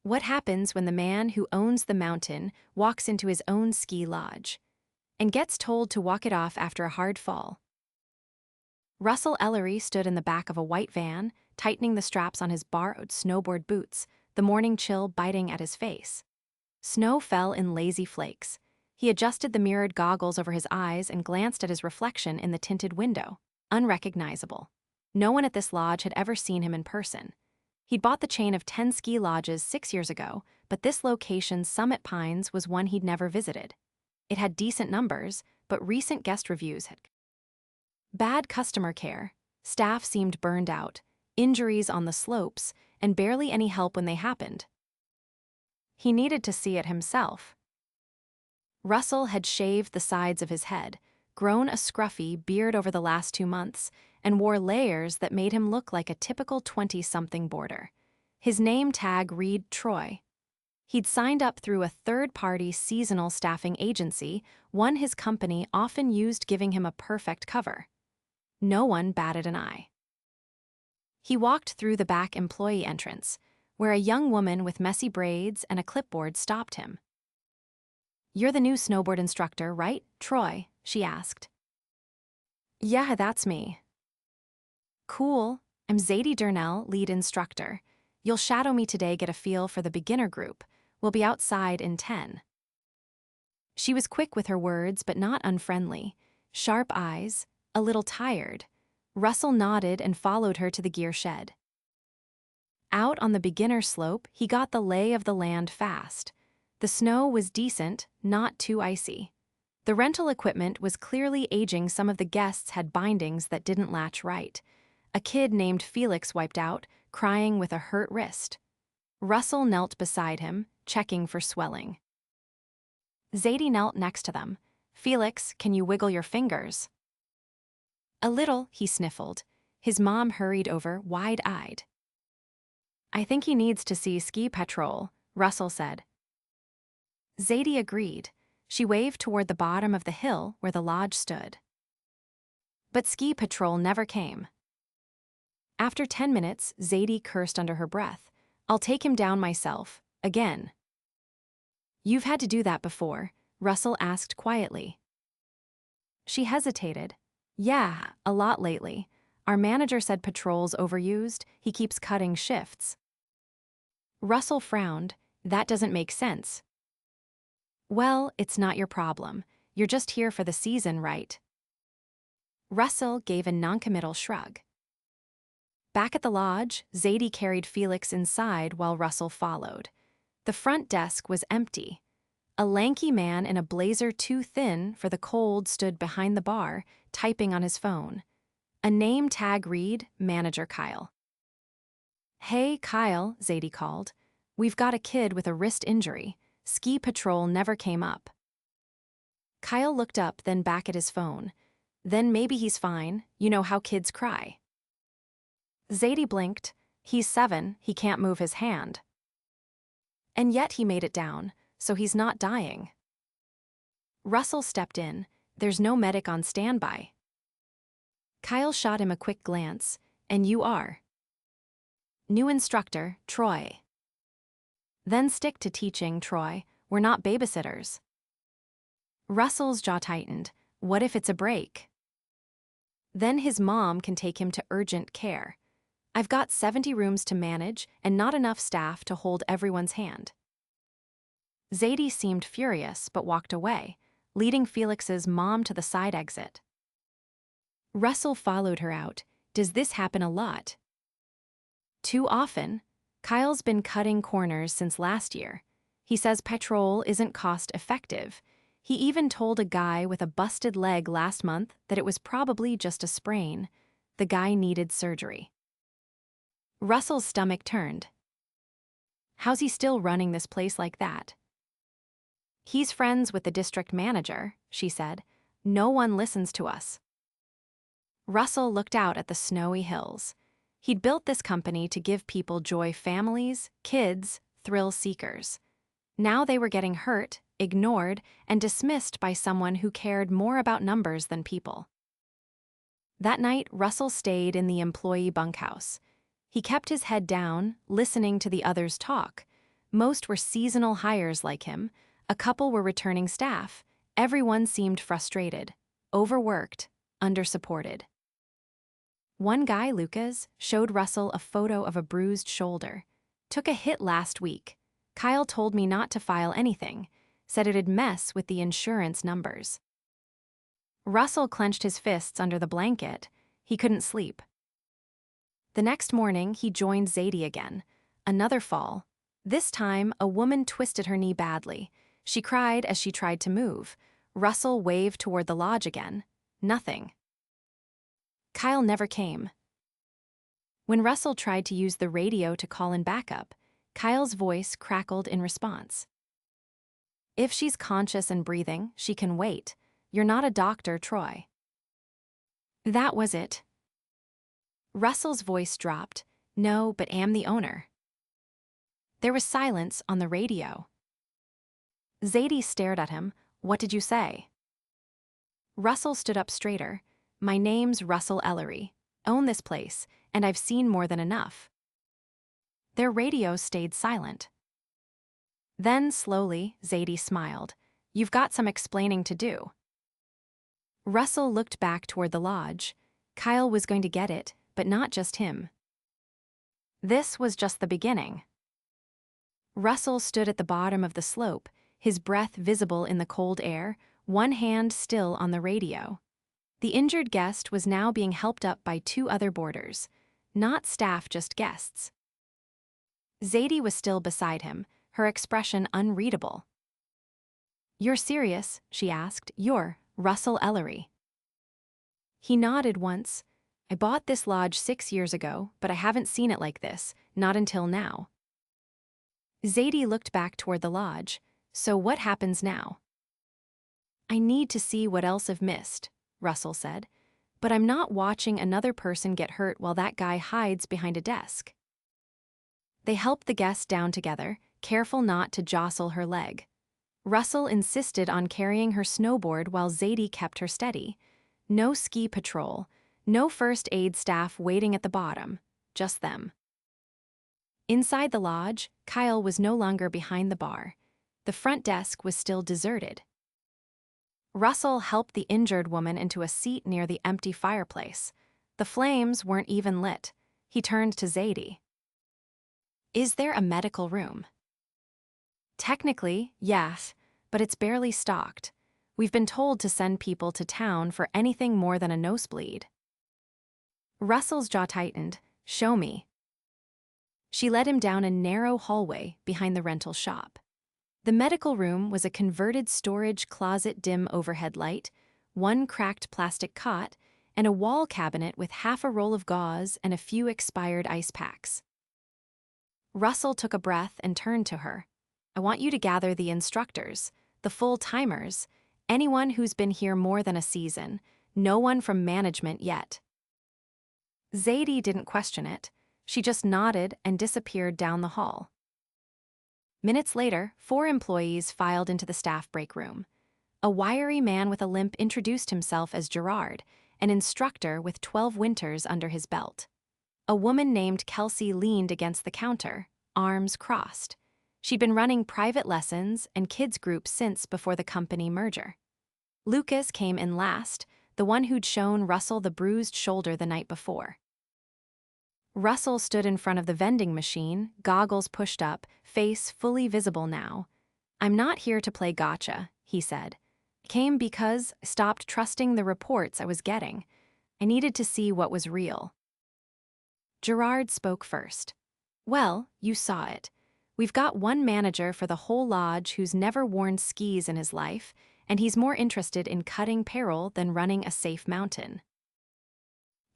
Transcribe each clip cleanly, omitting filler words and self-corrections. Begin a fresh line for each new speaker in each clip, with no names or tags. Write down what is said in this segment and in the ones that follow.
What happens when the man who owns the mountain walks into his own ski lodge and gets told to walk it off after a hard fall? Russell Ellery stood in the back of a white van, tightening the straps on his borrowed snowboard boots, the morning chill biting at his face. Snow fell in lazy flakes. He adjusted the mirrored goggles over his eyes and glanced at his reflection in the tinted window. Unrecognizable. No one at this lodge had ever seen him in person. He'd bought the chain of 10 ski lodges 6 years ago, but this location's Summit Pines was one he'd never visited. It had decent numbers, but recent guest reviews had bad customer care, staff seemed burned out, injuries on the slopes, and barely any help when they happened. He needed to see it himself. Russell had shaved the sides of his head, grown a scruffy beard over the last 2 months, and wore layers that made him look like a typical 20-something boarder. His name tag read Troy. He'd signed up through a third-party seasonal staffing agency, one his company often used, giving him a perfect cover. No one batted an eye. He walked through the back employee entrance, where a young woman with messy braids and a clipboard stopped him. "You're the new snowboard instructor, right, Troy?" she asked. "Yeah, that's me." "Cool. I'm Zadie Durnell, lead instructor. You'll shadow me today, get a feel for the beginner group. We'll be outside in 10. She was quick with her words, but not unfriendly. Sharp eyes, a little tired. Russell nodded and followed her to the gear shed. Out on the beginner slope, he got the lay of the land fast. The snow was decent, not too icy. The rental equipment was clearly aging. Some of the guests had bindings that didn't latch right. A kid named Felix wiped out, crying with a hurt wrist. Russell knelt beside him, checking for swelling. Zadie knelt next to them. "Felix, can you wiggle your fingers?" "A little," he sniffled. His mom hurried over, wide-eyed. "I think he needs to see ski patrol," Russell said. Zadie agreed. She waved toward the bottom of the hill where the lodge stood. But ski patrol never came. After 10 minutes, Zadie cursed under her breath. "I'll take him down myself, again." "You've had to do that before?" Russell asked quietly. She hesitated. "Yeah, a lot lately. Our manager said patrol's overused, he keeps cutting shifts." Russell frowned. "That doesn't make sense." "Well, it's not your problem. You're just here for the season, right?" Russell gave a noncommittal shrug. Back at the lodge, Zadie carried Felix inside while Russell followed. The front desk was empty. A lanky man in a blazer too thin for the cold stood behind the bar, typing on his phone. A name tag read, Manager Kyle. "Hey, Kyle," Zadie called. "We've got a kid with a wrist injury. Ski patrol never came up." Kyle looked up, then back at his phone. "Then maybe he's fine. You know how kids cry." Zadie blinked. "He's 7, he can't move his hand." "And yet he made it down, so he's not dying." Russell stepped in. "There's no medic on standby." Kyle shot him a quick glance. "And you are?" "New instructor, Troy." "Then stick to teaching, Troy. We're not babysitters." Russell's jaw tightened. "What if it's a break?" "Then his mom can take him to urgent care. I've got 70 rooms to manage and not enough staff to hold everyone's hand." Zadie seemed furious but walked away, leading Felix's mom to the side exit. Russell followed her out. "Does this happen a lot?" "Too often. Kyle's been cutting corners since last year. He says patrol isn't cost-effective. He even told a guy with a busted leg last month that it was probably just a sprain. The guy needed surgery." Russell's stomach turned. "How's he still running this place like that?" "He's friends with the district manager," she said. "No one listens to us." Russell looked out at the snowy hills. He'd built this company to give people joy, families, kids, thrill seekers. Now they were getting hurt, ignored, and dismissed by someone who cared more about numbers than people. That night, Russell stayed in the employee bunkhouse. He kept his head down, listening to the others talk, Most were seasonal hires like him, a couple were returning staff. Everyone seemed frustrated, overworked, undersupported. One guy, Lucas, showed Russell a photo of a bruised shoulder. Took a hit last week. Kyle told me not to file anything, said it'd mess with the insurance numbers. Russell clenched his fists under the blanket. He couldn't sleep. The next morning, he joined Zadie again. Another fall. This time, a woman twisted her knee badly. She cried as she tried to move. Russell waved toward the lodge again. Nothing. Kyle never came. When Russell tried to use the radio to call in backup, Kyle's voice crackled in response. If she's conscious and breathing, she can wait. You're not a doctor, Troy. That was it. Russell's voice dropped. No, but am the owner. There was silence on the radio. Zadie stared at him. What did you say? Russell stood up straighter. My name's Russell Ellery. Own this place, and I've seen more than enough. Their radio stayed silent. Then, slowly, Zadie smiled. You've got some explaining to do. Russell looked back toward the lodge. Kyle was going to get it, but not just him. This was just the beginning. Russell stood at the bottom of the slope, his breath visible in the cold air, one hand still on the radio. The injured guest was now being helped up by two other boarders. Not staff, just guests. Zadie was still beside him, her expression unreadable. You're serious? She asked. You're Russell Ellery. He nodded once. I bought this lodge 6 years ago, but I haven't seen it like this, not until now. Zadie looked back toward the lodge. So what happens now? I need to see what else I've missed, Russell said, but I'm not watching another person get hurt while that guy hides behind a desk. They helped the guest down together, careful not to jostle her leg. Russell insisted on carrying her snowboard while Zadie kept her steady. No ski patrol, no first aid staff waiting at the bottom, just them. Inside the lodge, Kyle was no longer behind the bar. The front desk was still deserted. Russell helped the injured woman into a seat near the empty fireplace. The flames weren't even lit. He turned to Zadie. Is there a medical room? Technically, yes, but it's barely stocked. We've been told to send people to town for anything more than a nosebleed. Russell's jaw tightened. Show me. She led him down a narrow hallway behind the rental shop. The medical room was a converted storage closet, dim overhead light, one cracked plastic cot, and a wall cabinet with half a roll of gauze and a few expired ice packs. Russell took a breath and turned to her. I want you to gather the instructors, the full-timers, anyone who's been here more than a season, no one from management yet. Zadie didn't question it. She just nodded and disappeared down the hall. Minutes later, 4 employees filed into the staff break room. A wiry man with a limp introduced himself as Gerard, an instructor with 12 winters under his belt. A woman named Kelsey leaned against the counter, arms crossed. She'd been running private lessons and kids groups since before the company merger. Lucas came in last, the one who'd shown Russell the bruised shoulder the night before. Russell stood in front of the vending machine, goggles pushed up, face fully visible now. I'm not here to play gotcha, he said. I came because I stopped trusting the reports I was getting. I needed to see what was real. Gerard spoke first. Well, you saw it. We've got one manager for the whole lodge who's never worn skis in his life, and he's more interested in cutting payroll than running a safe mountain.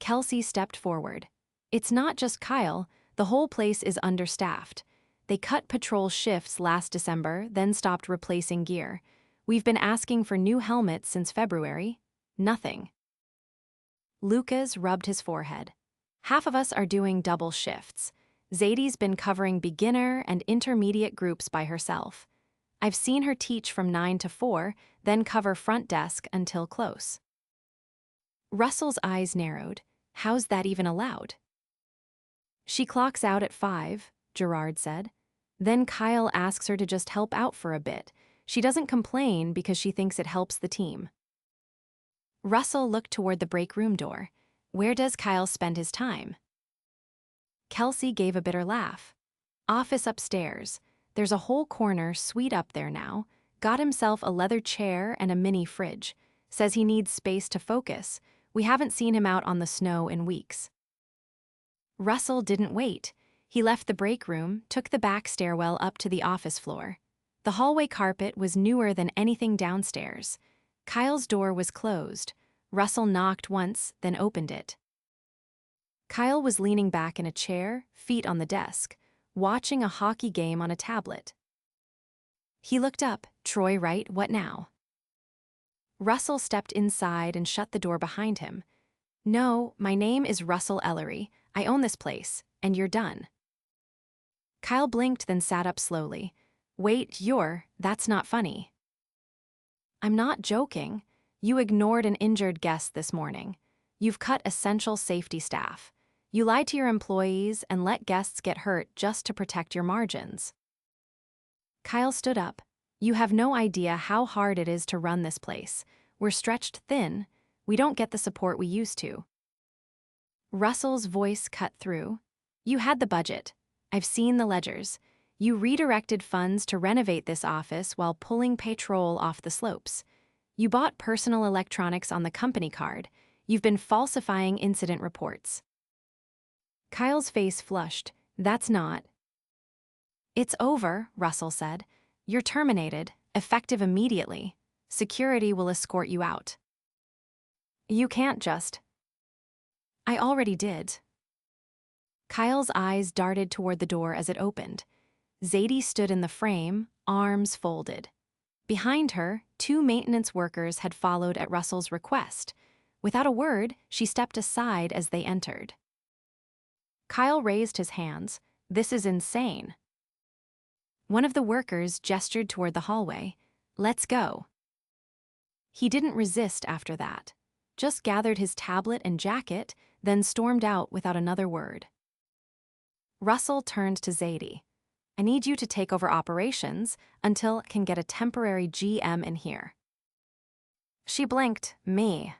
Kelsey stepped forward. It's not just Kyle, the whole place is understaffed. They cut patrol shifts last December, then stopped replacing gear. We've been asking for new helmets since February. Nothing. Lucas rubbed his forehead. Half of us are doing double shifts. Zadie's been covering beginner and intermediate groups by herself. I've seen her teach from 9 to 4, then cover front desk until close. Russell's eyes narrowed. How's that even allowed? She clocks out at 5, Gerard said. Then Kyle asks her to just help out for a bit. She doesn't complain because she thinks it helps the team. Russell looked toward the break room door. Where does Kyle spend his time? Kelsey gave a bitter laugh. Office upstairs. There's a whole corner suite up there now. Got himself a leather chair and a mini fridge. Says he needs space to focus. We haven't seen him out on the snow in weeks. Russell didn't wait. He left the break room, took the back stairwell up to the office floor. The hallway carpet was newer than anything downstairs. Kyle's door was closed. Russell knocked once, then opened it. Kyle was leaning back in a chair, feet on the desk, watching a hockey game on a tablet. He looked up. Troy Wright, what now? Russell stepped inside and shut the door behind him. No, my name is Russell Ellery. I own this place, and you're done. Kyle blinked, then sat up slowly. Wait, that's not funny. I'm not joking. You ignored an injured guest this morning. You've cut essential safety staff. You lied to your employees and let guests get hurt just to protect your margins. Kyle stood up. You have no idea how hard it is to run this place. We're stretched thin. We don't get the support we used to. Russell's voice cut through. You had the budget. I've seen the ledgers. You redirected funds to renovate this office while pulling patrol off the slopes. You bought personal electronics on the company card. You've been falsifying incident reports. Kyle's face flushed. That's not. It's over, Russell said. You're terminated, effective immediately. Security will escort you out. You can't just. I already did. Kyle's eyes darted toward the door as it opened. Zadie stood in the frame, arms folded. Behind her, 2 maintenance workers had followed at Russell's request. Without a word, she stepped aside as they entered. Kyle raised his hands. This is insane. One of the workers gestured toward the hallway. Let's go. He didn't resist after that. Just gathered his tablet and jacket, then stormed out without another word. Russell turned to Zadie. I need you to take over operations until I can get a temporary GM in here. She blinked. Me.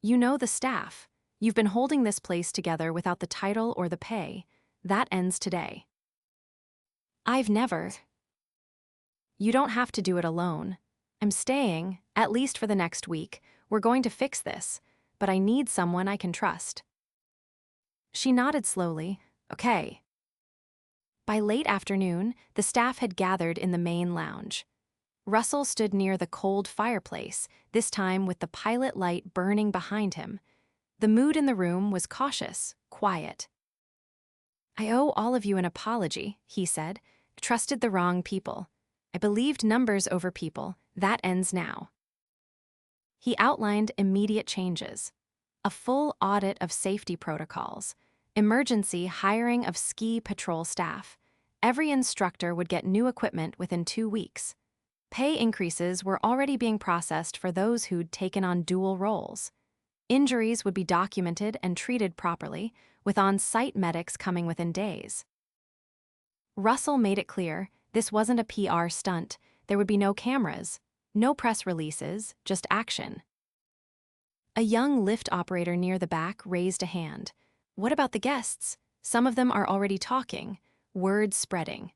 You know the staff. You've been holding this place together without the title or the pay. That ends today. I've never. You don't have to do it alone. I'm staying, at least for the next week. We're going to fix this, but I need someone I can trust. She nodded slowly. Okay. By late afternoon, the staff had gathered in the main lounge. Russell stood near the cold fireplace, this time with the pilot light burning behind him. The mood in the room was cautious, quiet. I owe all of you an apology, he said. Trusted the wrong people. I believed numbers over people. That ends now. He outlined immediate changes. A full audit of safety protocols. Emergency hiring of ski patrol staff. Every instructor would get new equipment within 2 weeks. Pay increases were already being processed for those who'd taken on dual roles. Injuries would be documented and treated properly, with on-site medics coming within days. Russell made it clear this wasn't a PR stunt. There would be no cameras, no press releases, just action. A young lift operator near the back raised a hand. What about the guests? Some of them are already talking, word spreading.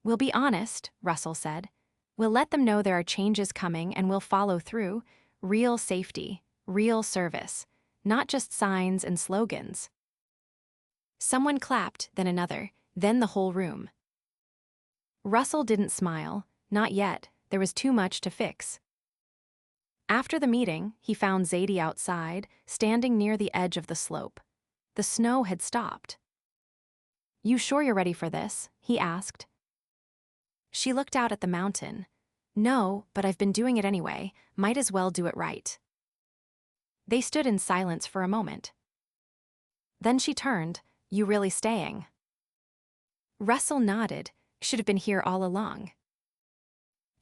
We'll be honest, Russell said. We'll let them know there are changes coming and we'll follow through. Real safety, real service, not just signs and slogans. Someone clapped, then another, then the whole room. Russell didn't smile, not yet, there was too much to fix. After the meeting, he found Zadie outside, standing near the edge of the slope. The snow had stopped. You sure you're ready for this? He asked. She looked out at the mountain. No, but I've been doing it anyway, might as well do it right. They stood in silence for a moment. Then she turned, You really staying? Russell nodded, should have been here all along.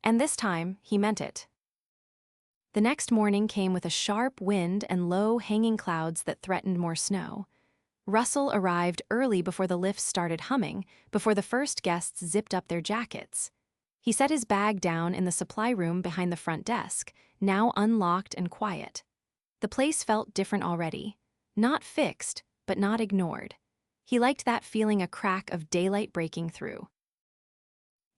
And this time, he meant it. The next morning came with a sharp wind and low hanging clouds that threatened more snow. Russell arrived early before the lifts started humming, before the first guests zipped up their jackets. He set his bag down in the supply room behind the front desk, now unlocked and quiet. The place felt different already. Not fixed, but not ignored. He liked that feeling, a crack of daylight breaking through.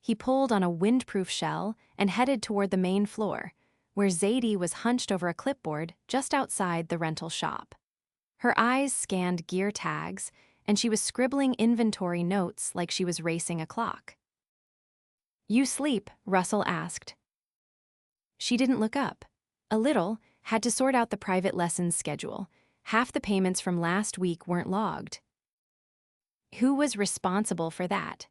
He pulled on a windproof shell and headed toward the main floor, where Zadie was hunched over a clipboard just outside the rental shop. Her eyes scanned gear tags, and she was scribbling inventory notes like she was racing a clock. "You sleep?" Russell asked. She didn't look up. A little, had to sort out the private lessons schedule. Half the payments from last week weren't logged. Who was responsible for that?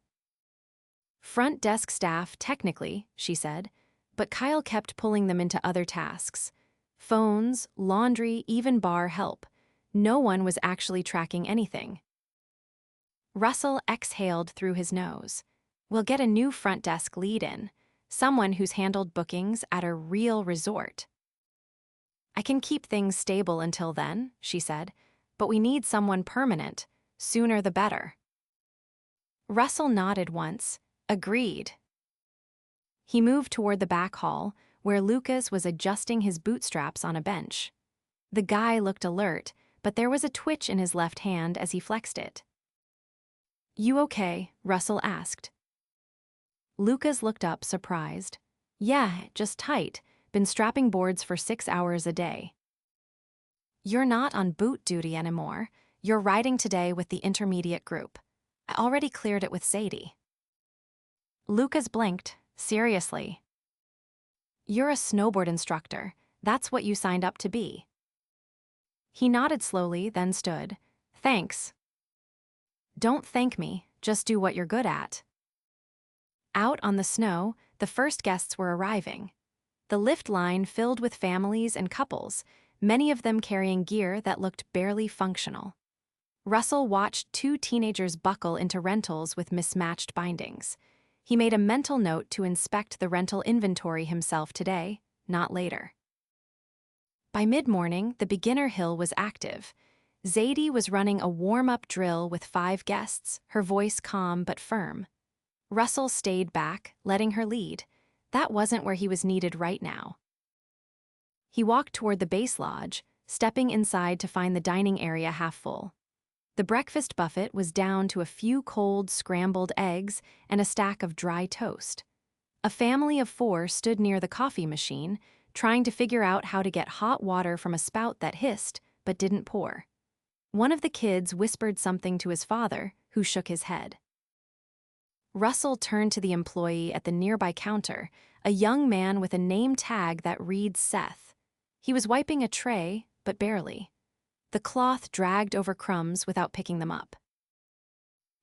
Front desk staff, technically, she said, but Kyle kept pulling them into other tasks. Phones, laundry, even bar help. No one was actually tracking anything. Russell exhaled through his nose. "We'll get a new front desk lead in, someone who's handled bookings at a real resort." "I can keep things stable until then," she said, "but we need someone permanent, sooner the better." Russell nodded once, agreed. He moved toward the back hall, where Lucas was adjusting his bootstraps on a bench. The guy looked alert, but there was a twitch in his left hand as he flexed it. "You okay?" Russell asked. Lucas looked up, surprised. "Yeah, just tight. Been strapping boards for 6 hours a day." "You're not on boot duty anymore. You're riding today with the intermediate group. I already cleared it with Zadie." Lucas blinked. "Seriously?" "You're a snowboard instructor. That's what you signed up to be." He nodded slowly, then stood. "Thanks." "Don't thank me, just do what you're good at." Out on the snow, the first guests were arriving. The lift line filled with families and couples, many of them carrying gear that looked barely functional. Russell watched 2 teenagers buckle into rentals with mismatched bindings. He made a mental note to inspect the rental inventory himself today, not later. By mid-morning, the beginner hill was active. Zadie was running a warm-up drill with 5 guests, her voice calm but firm. Russell stayed back, letting her lead. That wasn't where he was needed right now. He walked toward the base lodge, stepping inside to find the dining area half full. The breakfast buffet was down to a few cold scrambled eggs and a stack of dry toast. A family of 4 stood near the coffee machine, trying to figure out how to get hot water from a spout that hissed but didn't pour. One of the kids whispered something to his father, who shook his head. Russell turned to the employee at the nearby counter, a young man with a name tag that reads Seth. He was wiping a tray, but barely. The cloth dragged over crumbs without picking them up.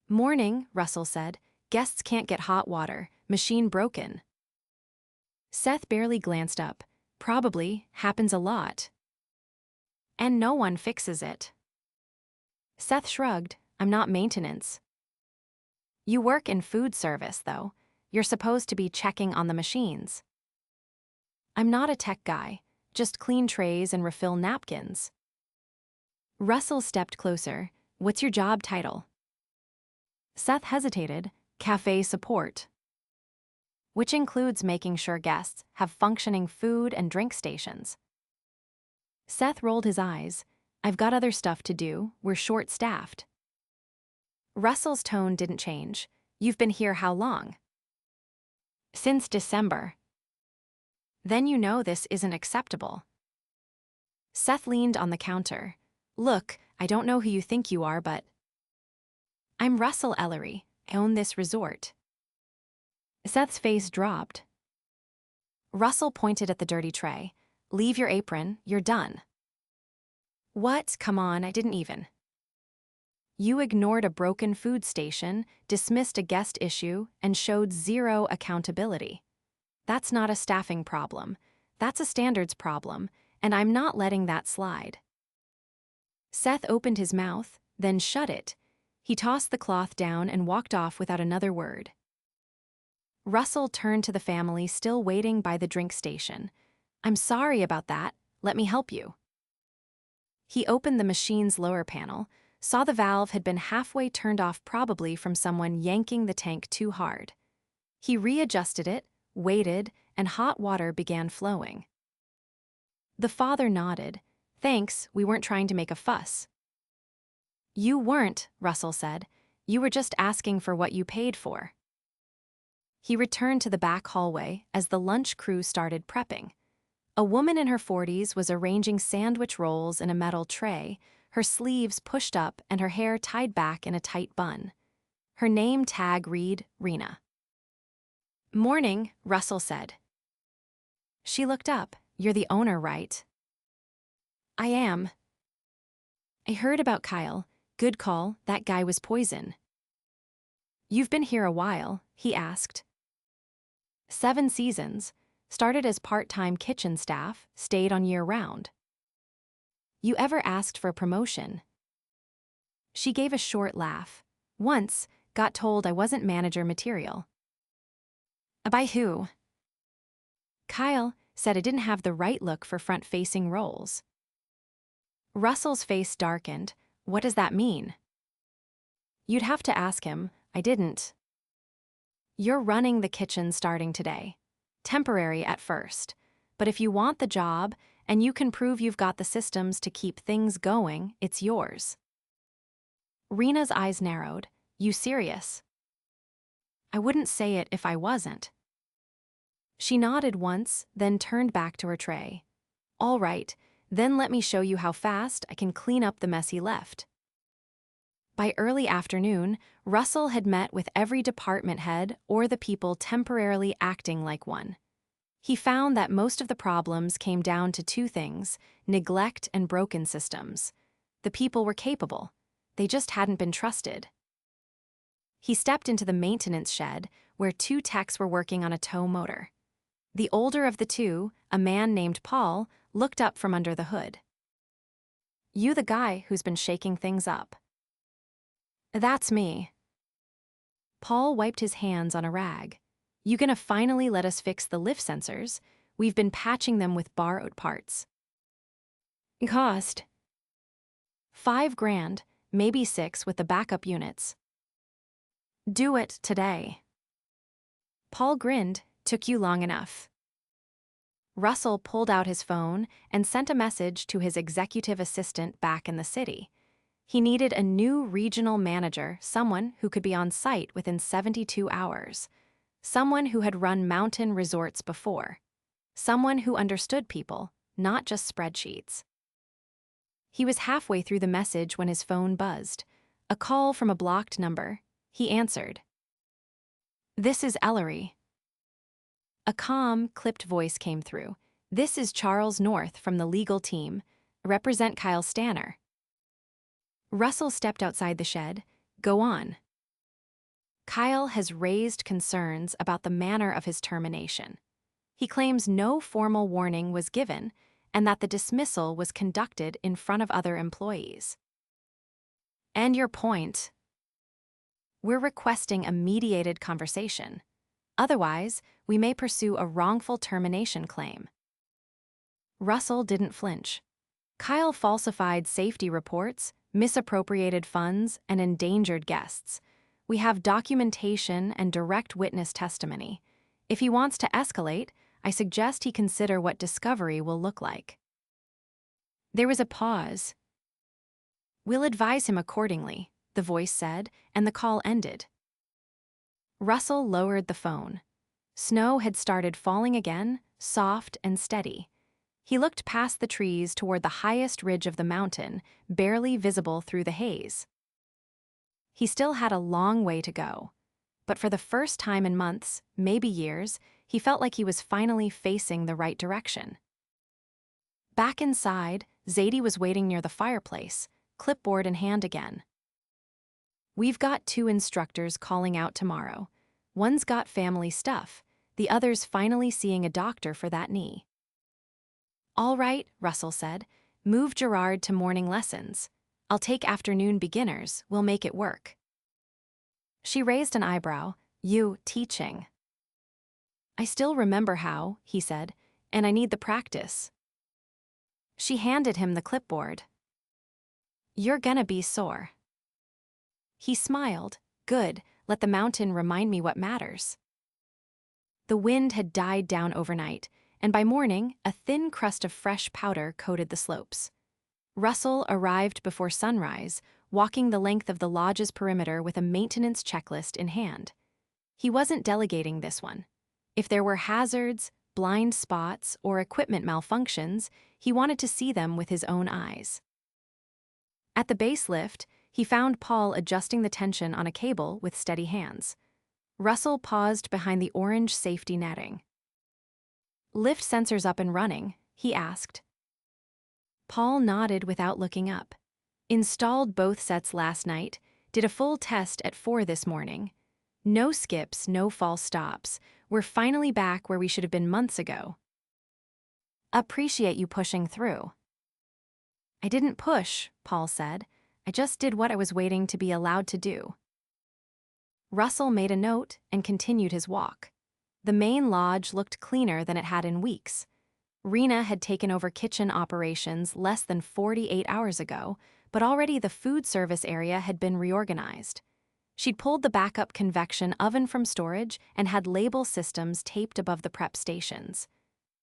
"Morning," Russell said. "Guests can't get hot water. Machine broken." Seth barely glanced up. "Probably. Happens a lot." "And no one fixes it." Seth shrugged. "I'm not maintenance." "You work in food service, though. You're supposed to be checking on the machines." "I'm not a tech guy. Just clean trays and refill napkins." Russell stepped closer. "What's your job title?" Seth hesitated. "Cafe support." "Which includes making sure guests have functioning food and drink stations." Seth rolled his eyes. "I've got other stuff to do. We're short-staffed." Russell's tone didn't change. "You've been here how long?" "Since December." "Then you know this isn't acceptable." Seth leaned on the counter. "Look, I don't know who you think you are, but..." "I'm Russell Ellery. I own this resort." Seth's face dropped. Russell pointed at the dirty tray. "Leave your apron, you're done." "What? Come on, I didn't even." "You ignored a broken food station, dismissed a guest issue, and showed zero accountability. That's not a staffing problem. That's a standards problem, and I'm not letting that slide." Seth opened his mouth, then shut it. He tossed the cloth down and walked off without another word. Russell turned to the family still waiting by the drink station. "I'm sorry about that. Let me help you." He opened the machine's lower panel, saw the valve had been halfway turned off, probably from someone yanking the tank too hard. He readjusted it, waited, and hot water began flowing. The father nodded. "Thanks, we weren't trying to make a fuss." "You weren't," Russell said. "You were just asking for what you paid for." He returned to the back hallway as the lunch crew started prepping. A woman in her 40s was arranging sandwich rolls in a metal tray, her sleeves pushed up and her hair tied back in a tight bun. Her name tag read Rena. "Morning," Russell said. She looked up. "You're the owner, right?" "I am." "I heard about Kyle. Good call, that guy was poison." "You've been here a while?" he asked. 7 seasons. Started as part-time kitchen staff, stayed on year-round." "You ever asked for a promotion?" She gave a short laugh. "Once, got told I wasn't manager material." "By who?" "Kyle said I didn't have the right look for front-facing roles." Russell's face darkened. "What does that mean?" "You'd have to ask him. I didn't." "You're running the kitchen starting today. Temporary at first. But if you want the job, and you can prove you've got the systems to keep things going, it's yours." Rena's eyes narrowed. "You serious?" "I wouldn't say it if I wasn't." She nodded once, then turned back to her tray. "All right, then let me show you how fast I can clean up the mess he left." By early afternoon, Russell had met with every department head or the people temporarily acting like one. He found that most of the problems came down to 2 things: neglect and broken systems. The people were capable. They just hadn't been trusted. He stepped into the maintenance shed, where 2 techs were working on a tow motor. The older of the 2, a man named Paul, looked up from under the hood. "You the guy who's been shaking things up?" "That's me." Paul wiped his hands on a rag. "You gonna finally let us fix the lift sensors? We've been patching them with borrowed parts." "Cost?" $5,000, maybe 6 with the backup units." "Do it today." Paul grinned. "Took you long enough." Russell pulled out his phone and sent a message to his executive assistant back in the city. He needed a new regional manager, someone who could be on site within 72 hours. Someone who had run mountain resorts before. Someone who understood people, not just spreadsheets. He was halfway through the message when his phone buzzed. A call from a blocked number. He answered. "This is Ellery." A calm, clipped voice came through. "This is Charles North from the legal team. Represent Kyle Stanner." Russell stepped outside the shed. "Go on." "Kyle has raised concerns about the manner of his termination. He claims no formal warning was given and that the dismissal was conducted in front of other employees." "And your point?" "We're requesting a mediated conversation. Otherwise, we may pursue a wrongful termination claim." Russell didn't flinch. Kyle falsified safety reports, misappropriated funds, and endangered guests. We have documentation and direct witness testimony. If he wants to escalate, I suggest he consider what discovery will look like. There was a pause. "We'll advise him accordingly," the voice said, and the call ended. Russell lowered the phone. Snow had started falling again, soft and steady. He looked past the trees toward the highest ridge of the mountain, barely visible through the haze. He still had a long way to go. But for the first time in months, maybe years, he felt like he was finally facing the right direction. Back inside, Zadie was waiting near the fireplace, clipboard in hand again. "We've got 2 instructors calling out tomorrow. One's got family stuff, the other's finally seeing a doctor for that knee." "All right," Russell said. "Move Gerard to morning lessons. I'll take afternoon beginners, we'll make it work." She raised an eyebrow. "You teaching?" "I still remember how," he said, "and I need the practice." She handed him the clipboard. You're gonna be sore. He smiled. Good, let the mountain remind me what matters. The wind had died down overnight, and by morning, a thin crust of fresh powder coated the slopes. Russell arrived before sunrise, walking the length of the lodge's perimeter with a maintenance checklist in hand. He wasn't delegating this one. If there were hazards, blind spots, or equipment malfunctions, he wanted to see them with his own eyes. At the base lift, he found Paul adjusting the tension on a cable with steady hands. Russell paused behind the orange safety netting. "Lift sensors up and running?" he asked. Paul nodded without looking up. "Installed both sets last night, did a full test at 4 this morning. No skips, no false stops. We're finally back where we should have been months ago." "Appreciate you pushing through." "I didn't push," Paul said. "I just did what I was waiting to be allowed to do." Russell made a note and continued his walk. The main lodge looked cleaner than it had in weeks. Rena had taken over kitchen operations less than 48 hours ago, but already the food service area had been reorganized. She'd pulled the backup convection oven from storage and had label systems taped above the prep stations.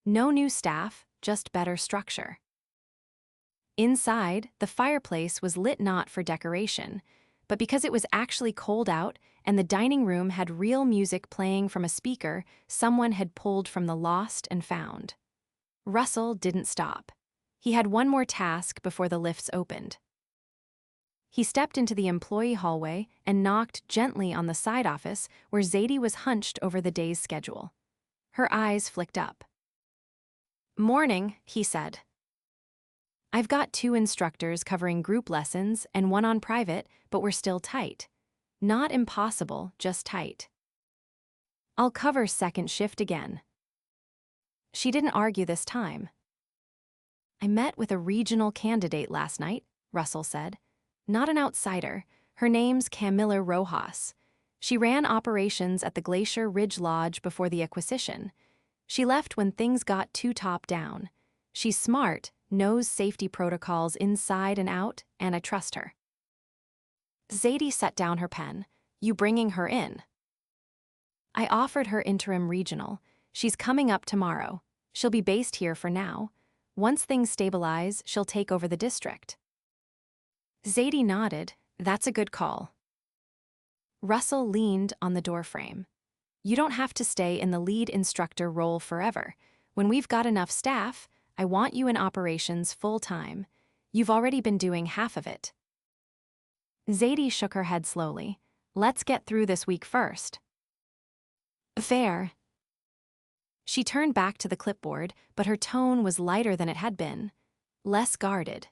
No new staff, just better structure. Inside, the fireplace was lit not for decoration, but because it was actually cold out and the dining room had real music playing from a speaker someone had pulled from the lost and found. Russell didn't stop. He had one more task before the lifts opened. He stepped into the employee hallway and knocked gently on the side office where Zadie was hunched over the day's schedule. Her eyes flicked up. "Morning," he said. "I've got 2 instructors covering group lessons and 1 on private, but we're still tight. Not impossible, just tight. I'll cover second shift again." She didn't argue this time. "I met with a regional candidate last night," Russell said. "Not an outsider. Her name's Camilla Rojas. She ran operations at the Glacier Ridge Lodge before the acquisition. She left when things got too top down. She's smart, knows safety protocols inside and out, and I trust her." Zadie set down her pen. "You bringing her in?" "I offered her interim regional. She's coming up tomorrow. She'll be based here for now. Once things stabilize, she'll take over the district." Zadie nodded. "That's a good call." Russell leaned on the doorframe. "You don't have to stay in the lead instructor role forever. When we've got enough staff, I want you in operations full-time. You've already been doing half of it." Zadie shook her head slowly. "Let's get through this week first." "Fair." She turned back to the clipboard, but her tone was lighter than it had been, less guarded.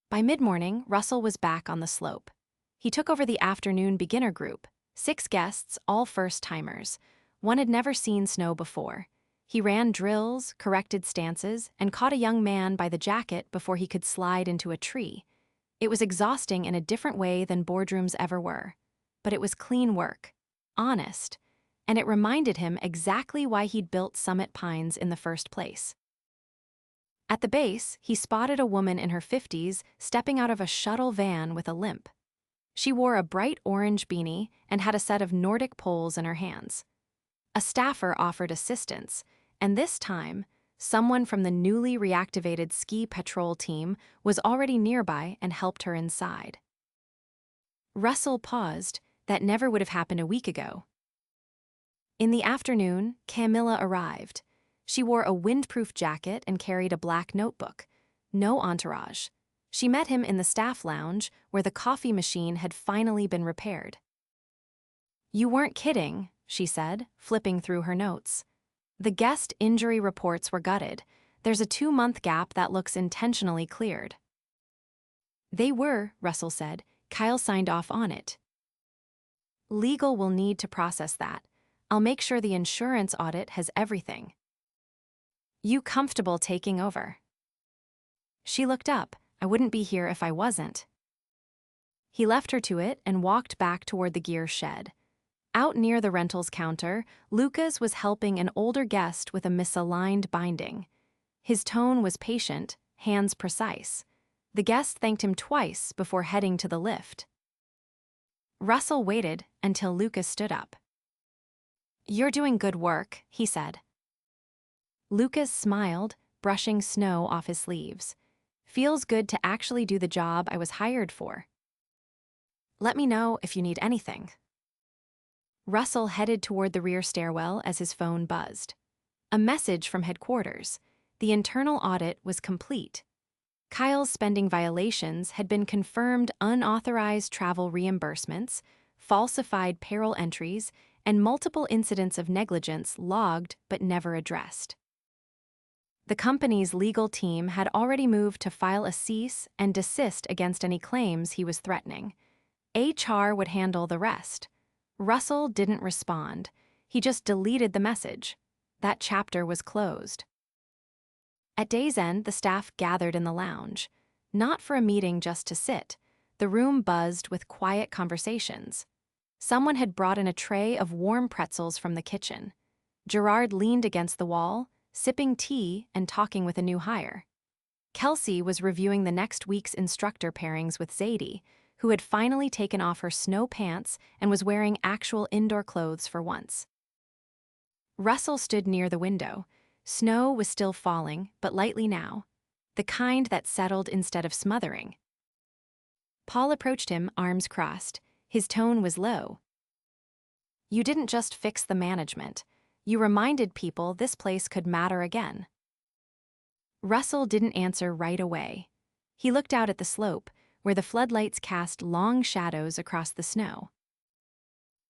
By mid-morning, Russell was back on the slope. He took over the afternoon beginner group, 6 guests, all first-timers. One had never seen snow before. He ran drills, corrected stances, and caught a young man by the jacket before he could slide into a tree. It was exhausting in a different way than boardrooms ever were. But it was clean work, honest, and it reminded him exactly why he'd built Summit Pines in the first place. At the base, he spotted a woman in her 50s stepping out of a shuttle van with a limp. She wore a bright orange beanie and had a set of Nordic poles in her hands. A staffer offered assistance, and this time, someone from the newly reactivated ski patrol team was already nearby and helped her inside. Russell paused. That never would have happened a week ago. In the afternoon, Camilla arrived. She wore a windproof jacket and carried a black notebook. No entourage. She met him in the staff lounge, where the coffee machine had finally been repaired. "You weren't kidding," she said, flipping through her notes. "The guest injury reports were gutted. There's a 2-month gap that looks intentionally cleared." "They were," Russell said. "Kyle signed off on it." "Legal will need to process that. I'll make sure the insurance audit has everything." "You comfortable taking over?" She looked up. "I wouldn't be here if I wasn't." He left her to it and walked back toward the gear shed. Out near the rentals counter, Lucas was helping an older guest with a misaligned binding. His tone was patient, hands precise. The guest thanked him twice before heading to the lift. Russell waited until Lucas stood up. "You're doing good work," he said. Lucas smiled, brushing snow off his sleeves. "Feels good to actually do the job I was hired for. Let me know if you need anything." Russell headed toward the rear stairwell as his phone buzzed. A message from headquarters. The internal audit was complete. Kyle's spending violations had been confirmed: unauthorized travel reimbursements, falsified payroll entries, and multiple incidents of negligence logged but never addressed. The company's legal team had already moved to file a cease and desist against any claims he was threatening. HR would handle the rest. Russell didn't respond. He just deleted the message. That chapter was closed. At day's end, the staff gathered in the lounge. Not for a meeting, just to sit. The room buzzed with quiet conversations. Someone had brought in a tray of warm pretzels from the kitchen. Gerard leaned against the wall, sipping tea and talking with a new hire. Kelsey was reviewing the next week's instructor pairings with Zadie, who had finally taken off her snow pants and was wearing actual indoor clothes for once. Russell stood near the window. Snow was still falling, but lightly now, the kind that settled instead of smothering. Paul approached him, arms crossed. His tone was low. "You didn't just fix the management. You reminded people this place could matter again." Russell didn't answer right away. He looked out at the slope, where the floodlights cast long shadows across the snow.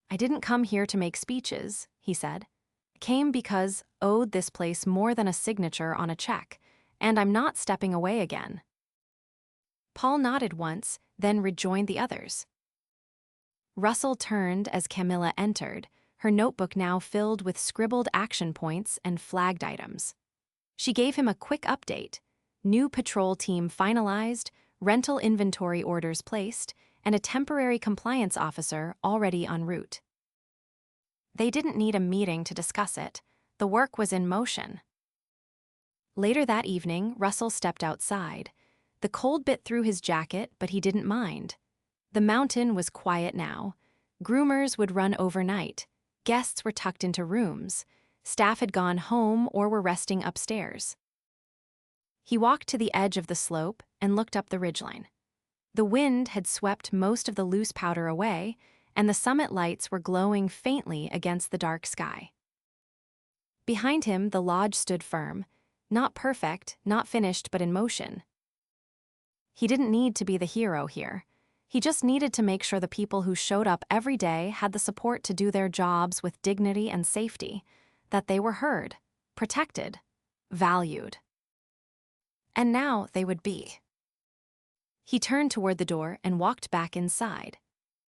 "I didn't come here to make speeches," he said. "I came because owed this place more than a signature on a check, and I'm not stepping away again." Paul nodded once, then rejoined the others. Russell turned as Camilla entered, her notebook now filled with scribbled action points and flagged items. She gave him a quick update: new patrol team finalized, rental inventory orders placed, and a temporary compliance officer already en route. They didn't need a meeting to discuss it. The work was in motion. Later that evening, Russell stepped outside. The cold bit through his jacket, but he didn't mind. The mountain was quiet now. Groomers would run overnight. Guests were tucked into rooms. Staff had gone home or were resting upstairs. He walked to the edge of the slope and looked up the ridgeline. The wind had swept most of the loose powder away, and the summit lights were glowing faintly against the dark sky. Behind him, the lodge stood firm. Not perfect, not finished, but in motion. He didn't need to be the hero here. He just needed to make sure the people who showed up every day had the support to do their jobs with dignity and safety, that they were heard, protected, valued. And now they would be. He turned toward the door and walked back inside.